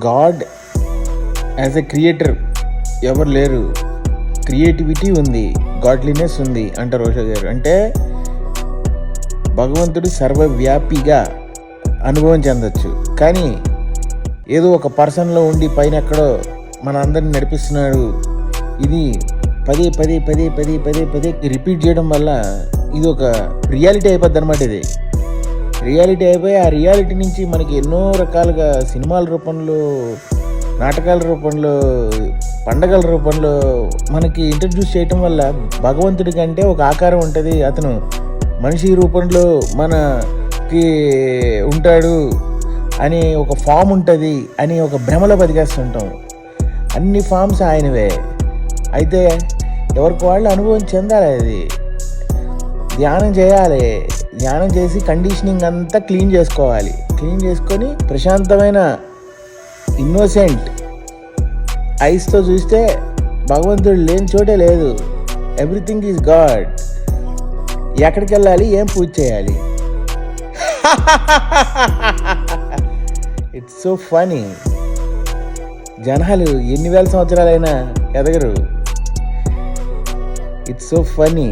God as a creator ఎవరు లేరు, creativity ఉంది, గాడ్లీనెస్ ఉంది అంటారు ఓషో గారు. అంటే భగవంతుడు సర్వవ్యాపిగా అనుభవం చెందొచ్చు, కానీ ఏదో ఒక పర్సన్లో ఉండి పైన ఎక్కడో మన అందరిని నడిపిస్తున్నాడు. ఇది పదే పదే పదే పదే పదే పదే రిపీట్ చేయడం వల్ల ఇది ఒక రియాలిటీ అయిపోద్ది అనమాట. ఇది రియాలిటీ అయిపోయి ఆ రియాలిటీ నుంచి మనకి ఎన్నో రకాలుగా సినిమాల రూపంలో, నాటకాల రూపంలో, పండగల రూపంలో మనకి ఇంట్రడ్యూస్ చేయటం వల్ల భగవంతుడి కంటే ఒక ఆకారం ఉంటుంది, అతను మనిషి రూపంలో మనకి ఉంటాడు అని ఒక ఫామ్ ఉంటుంది అని ఒక భ్రమలో బతికేస్తుంటాం. అన్ని ఫామ్స్ ఆయనవే. అయితే ఎవరికి వాళ్ళు అనుభవం చెందాలి. అది ధ్యానం చేయాలి. ధ్యానం చేసి కండిషనింగ్ అంతా క్లీన్ చేసుకోవాలి. క్లీన్ చేసుకొని ప్రశాంతమైన ఇన్నోసెంట్ ఐస్తో చూస్తే భగవంతుడు లేని చోటే లేదు. Everything is God. ఎక్కడికి వెళ్ళాలి, ఏం పూజ చేయాలి? It's so funny. జనాలు ఎన్ని వేల సంవత్సరాలైనా ఎదగరు. It's so funny.